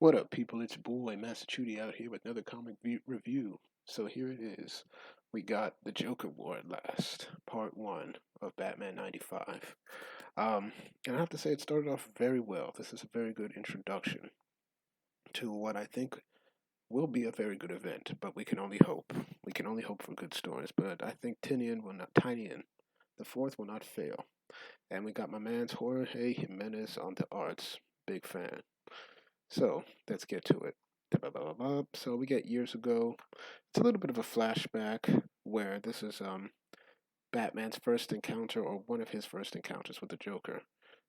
What up, people? It's your boy Massachusetts out here with another review. So here it is. We got the Joker War at last, part one of Batman '95. And I have to say, it started off very well. This is a very good introduction to what I think will be a very good event, but we can only hope. We can only hope for good stories, but I think Tinian, the fourth will not fail. And we got my man's Jorge Jimenez on the arts. Big fan. So let's get to it. So we get years ago. It's a little bit of a flashback where this is Batman's first encounter or one of his first encounters with the Joker,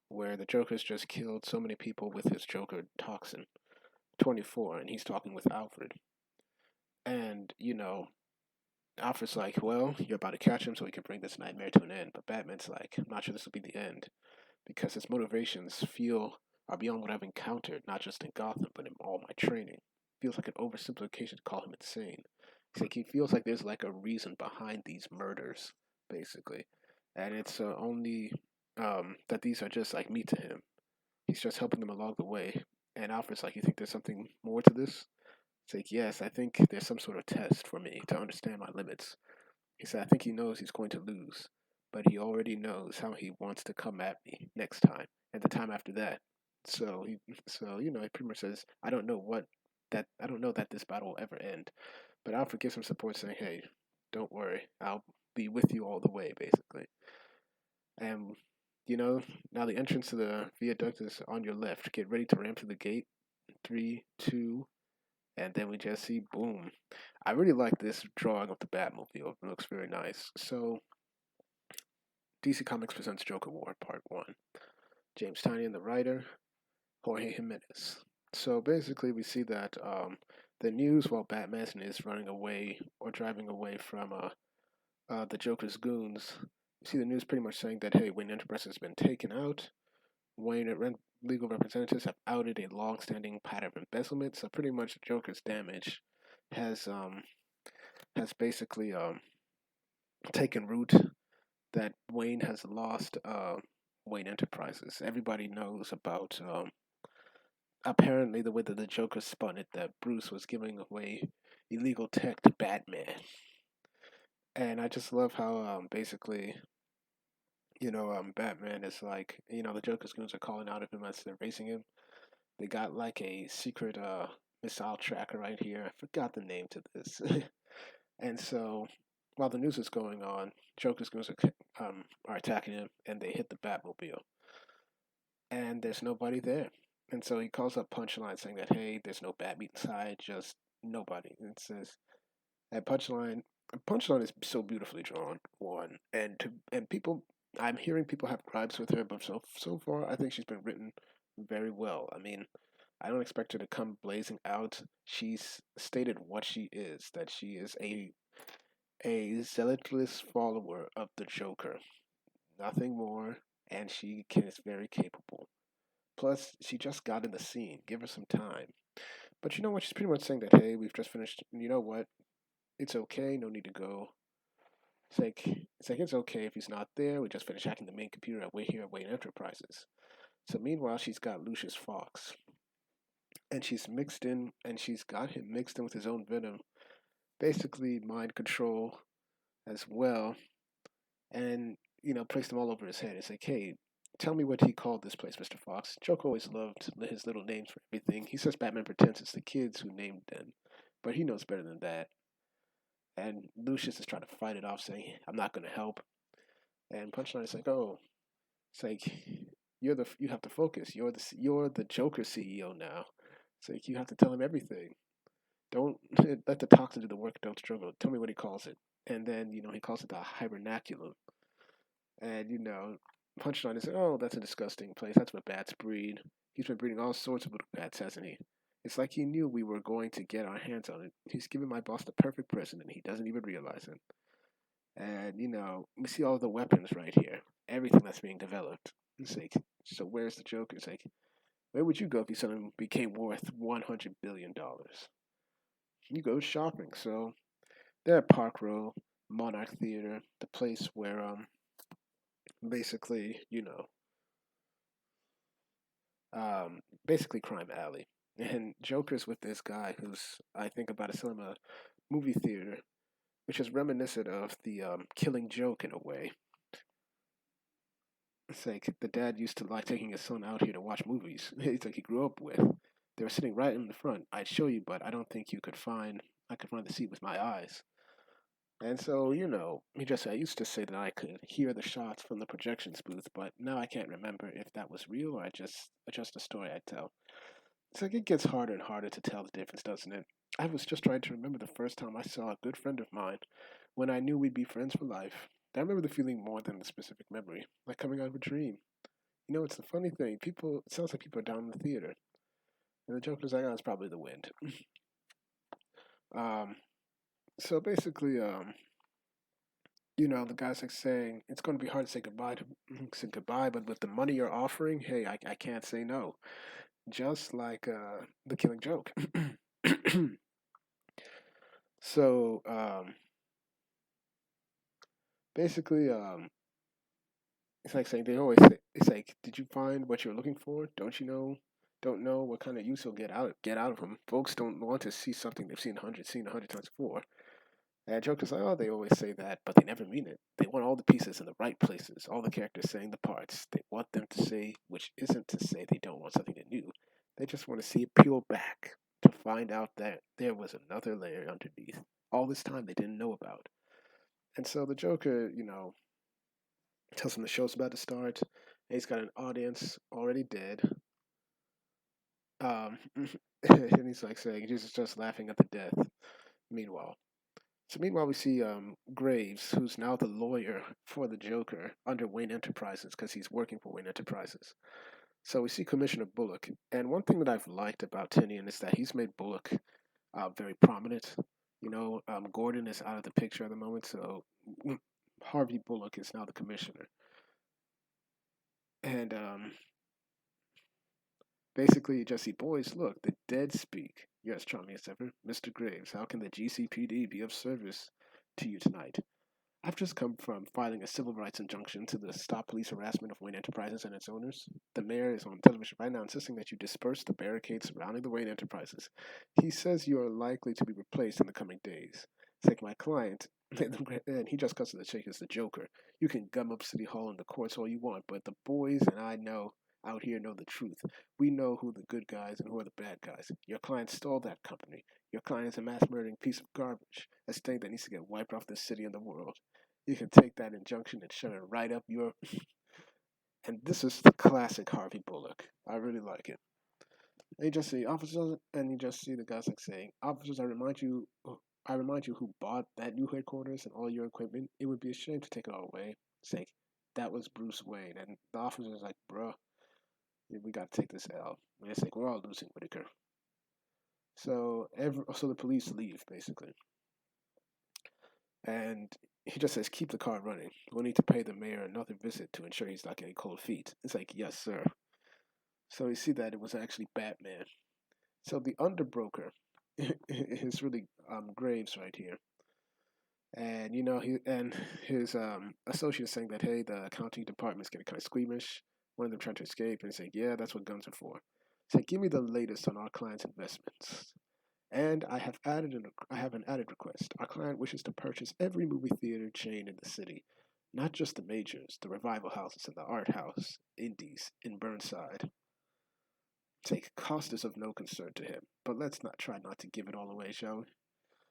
where the Joker's just killed so many people with his Joker toxin, 24, and he's talking with Alfred. And, Alfred's like, well, you're about to catch him so we can bring this nightmare to an end. But Batman's like, I'm not sure this will be the end because his motivations feel are beyond what I've encountered, not just in Gotham, but in all my training. Feels like an oversimplification to call him insane. He's like he feels like there's like a reason behind these murders, basically, and it's only that these are just like meat to him. He's just helping them along the way. And Alfred's like, you think there's something more to this? It's like, yes, I think there's some sort of test for me to understand my limits. He said, I think he knows he's going to lose, but he already knows how he wants to come at me next time and the time after that. He pretty much says, I don't know that this battle will ever end. But Alfred gives him support, saying, hey, don't worry, I'll be with you all the way, basically. And now the entrance to the viaduct is on your left. Get ready to ram through the gate. Three, two, and then we just see boom. I really like this drawing of the Batmobile. It looks very nice. So DC Comics presents Joker War Part 1. James Tynion, the writer, Jorge Jimenez. So basically, we see that the news while Batman is running away or driving away from the Joker's goons, you see the news pretty much saying that, hey, Wayne Enterprise has been taken out. Legal representatives have outed a long-standing pattern of embezzlement. So pretty much Joker's damage has basically taken root. That Wayne has lost Wayne Enterprises. Everybody knows about apparently the way that the Joker spun it, that Bruce was giving away illegal tech to Batman. And I just love how basically, Batman is like, the Joker's goons are calling out of him as they're racing him. They got like a secret missile tracker right here. I forgot the name to this. And so while the news is going on, Joker's goons are attacking him and they hit the Batmobile. And there's nobody there. And so he calls up Punchline saying that, hey, there's no Batmeat inside, just nobody. And it says, and Punchline is so beautifully drawn, one. And people, I'm hearing people have gripes with her, but so far, I think she's been written very well. I mean, I don't expect her to come blazing out. She's stated what she is, that she is a zealotless follower of the Joker. Nothing more, and is very capable. Plus, she just got in the scene. Give her some time. But you know what? She's pretty much saying that, hey, we've just finished. You know what? It's okay. No need to go. It's okay if he's not there. We just finished hacking the main computer here at Wayne Enterprises. So meanwhile, she's got Lucius Fox, and she's got him mixed in with his own venom, basically mind control as well, and placed him all over his head. It's like, hey, tell me what he called this place, Mr. Fox. Joke always loved his little names for everything. He says Batman pretends it's the kids who named them, but he knows better than that. And Lucius is trying to fight it off, saying, I'm not going to help. And Punchline is like, oh, it's like, you have to focus. You're the Joker CEO now. It's like, you have to tell him everything. Don't let the toxin do the work. Don't struggle. Tell me what he calls it. And then, he calls it the hibernaculum. And, Punchline is, oh, that's a disgusting place. That's where bats breed. He's been breeding all sorts of little bats, hasn't he? It's like he knew we were going to get our hands on it. He's giving my boss the perfect present, and he doesn't even realize it. And, we see all the weapons right here. Everything that's being developed. It's like, so where's the Joker? It's like, where would you go if you suddenly became worth $100 billion? You go shopping. So they're at Park Row, Monarch Theater, the place where basically, basically Crime Alley. And Joker's with this guy who's, I think, about to sell him a movie theater, which is reminiscent of the Killing Joke in a way. It's like the dad used to like taking his son out here to watch movies. It's like he grew up with. They were sitting right in the front. I'd show you, but I don't think you could find. I could find the seat with my eyes. And so, he just I used to say that I could hear the shots from the projections booth, but now I can't remember if that was real or I just a story I tell. It's like it gets harder and harder to tell the difference, doesn't it? I was just trying to remember the first time I saw a good friend of mine when I knew we'd be friends for life. I remember the feeling more than the specific memory, like coming out of a dream. It's the funny thing. It sounds like people are down in the theater. And the joke is like, oh, it's probably the wind. Um, so basically, the guy's like saying it's going to be hard to say goodbye say goodbye, but with the money you're offering, hey, I can't say no. Just like the Killing Joke. So basically, it's like saying they always say it's like, did you find what you're looking for? Don't you know? Don't know what kind of use you'll get out of them. Folks don't want to see something they've seen a hundred times before. And jokers like, oh, they always say that, but they never mean it. They want all the pieces in the right places, all the characters saying the parts. They want them to say, which isn't to say they don't want something new. They just want to see it peel back to find out that there was another layer underneath. All this time they didn't know about. And so the Joker, tells him the show's about to start. And he's got an audience already dead. And he's like saying, Jesus just laughing at the death. Meanwhile, meanwhile, we see Graves, who's now the lawyer for the Joker under Wayne Enterprises because he's working for Wayne Enterprises. So we see Commissioner Bullock, and one thing that I've liked about Tinian is that he's made Bullock very prominent. Gordon is out of the picture at the moment, so Harvey Bullock is now the commissioner, and basically you just see, boys, look, the dead speak. Yes, charming as ever, Mr. Graves. How can the GCPD be of service to you tonight? I've just come from filing a civil rights injunction to the stop police harassment of Wayne Enterprises and its owners. The mayor is on television right now insisting that you disperse the barricades surrounding the Wayne Enterprises. He says you are likely to be replaced in the coming days. It's like my client, and he just cuts to the chase as the Joker. You can gum up City Hall and the courts all you want, but the boys and I know out here know the truth. We know who the good guys and who are the bad guys. Your client stole that company. Your client is a mass murdering piece of garbage, a stain that needs to get wiped off this city and the world. You can take that injunction and shove it right up your. And this is the classic Harvey Bullock. I really like it. And you just see officers, and you just see the guys like saying, "Officers, I remind you who bought that new headquarters and all your equipment. It would be a shame to take it all away." It's like, that was Bruce Wayne, and the officer's like, "Bruh, we got to take this L." And it's like, we're all losing Whitaker. So the police leave basically, and he just says, "Keep the car running. We'll need to pay the mayor another visit to ensure he's not getting cold feet." It's like, "Yes, sir." So we see that it was actually Batman. So the underbroker is really Graves right here, and his associate saying that, hey, the accounting department's getting kind of squeamish. One of them trying to escape, and he's saying, "Yeah, that's what guns are for." So give me the latest on our client's investments. And I have an added request. Our client wishes to purchase every movie theater chain in the city, not just the majors, the revival houses and the art house, indies in Burnside. Take cost is of no concern to him, but let's not try not to give it all away, shall we?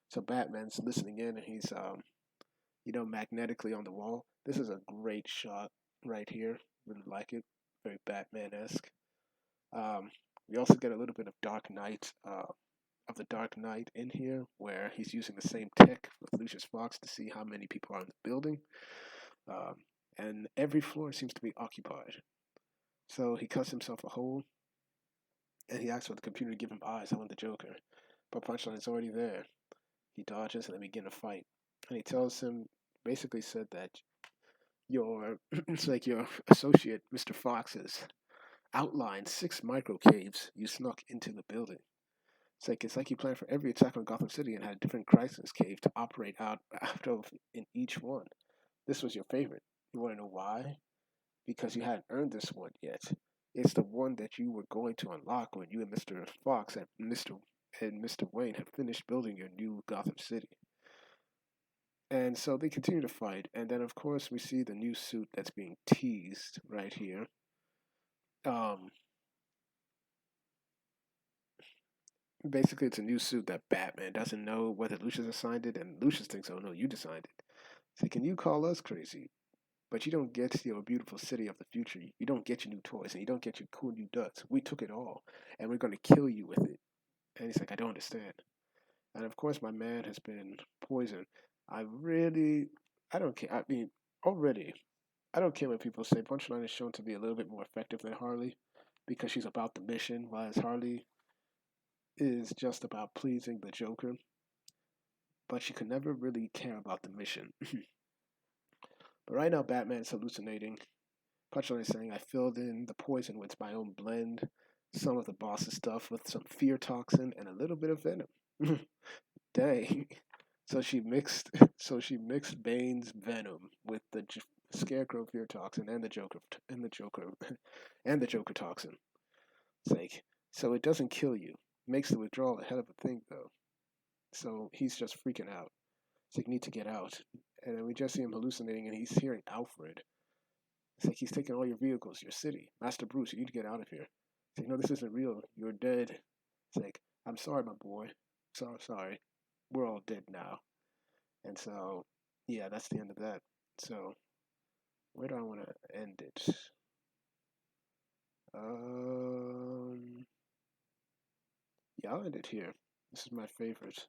So Batman's listening in, and he's magnetically on the wall. This is a great shot right here. Really like it. Very Batman esque. Um, we also get a little bit of the Dark Knight in here, where he's using the same tech with Lucius Fox to see how many people are in the building, um, and every floor seems to be occupied. So he cuts himself a hole, and he asks for the computer to give him eyes. I want the Joker, but Punchline is already there. He dodges, and they begin a fight. And he tells him, basically said that your it's like your associate, Mr. Fox, has outlined 6 micro caves you snuck into the building. It's like he planned for every attack on Gotham City and had a different crisis cave to operate out of in each one. This was your favorite. You want to know why? Because you hadn't earned this one yet. It's the one that you were going to unlock when you and Mr. Fox and Mr. Wayne have finished building your new Gotham City. And so they continue to fight, and then of course we see the new suit that's being teased right here. Um, Basically, it's a new suit that Batman doesn't know whether Lucius assigned it, and Lucius thinks, "Oh no, you designed it." So can you call us crazy? But you don't get your beautiful city of the future. You don't get your new toys, and you don't get your cool new duds. We took it all, and we're going to kill you with it. And he's like, "I don't understand." And of course, my man has been poisoned. I don't care. I mean, already, I don't care what people say. Punchline is shown to be a little bit more effective than Harley because she's about the mission, whereas Harley is just about pleasing the Joker, but she could never really care about the mission. But right now, Batman's hallucinating. Punchline is saying, "I filled in the poison with my own blend, some of the boss's stuff with some fear toxin and a little bit of venom." Dang. So she mixed she mixed Bane's venom with the Scarecrow fear toxin and the Joker and the Joker toxin. It's like, so it doesn't kill you. Makes the withdrawal a hell of a thing though. So he's just freaking out. It's like, you need to get out. And then we just see him hallucinating and he's hearing Alfred. It's like, he's taking all your vehicles, your city. Master Bruce, you need to get out of here. It's like, no, this isn't real. You're dead. It's like, I'm sorry, my boy. So sorry. We're all dead now. And so, yeah, that's the end of that. So, where do I want to end it? Um, yeah, I'll end it here. This is my favorite,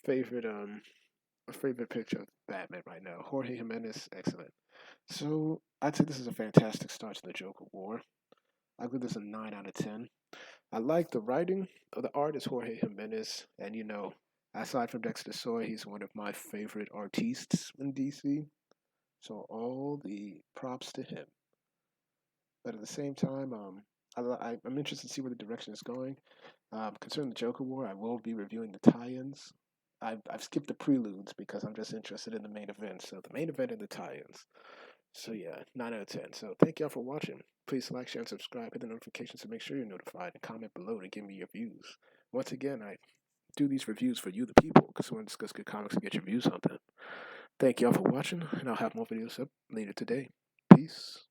favorite picture of Batman right now. Jorge Jimenez, excellent. So, I'd say this is a fantastic start to the Joker War. I give this a 9 out of 10. I like the writing of the artist Jorge Jimenez, and aside from Dexter Soy, he's one of my favorite artistes in DC. So all the props to him. But at the same time, I'm interested to see where the direction is going. Concerning the Joker War, I will be reviewing the tie-ins. I've skipped the preludes because I'm just interested in the main event. So the main event and the tie-ins. So yeah, 9 out of 10. So thank y'all for watching. Please like, share, and subscribe. Hit the notifications to make sure you're notified. And comment below to give me your views. Once again, I do these reviews for you, the people, because we want to discuss good comics and get your views on them. Thank y'all for watching, and I'll have more videos up later today. Peace.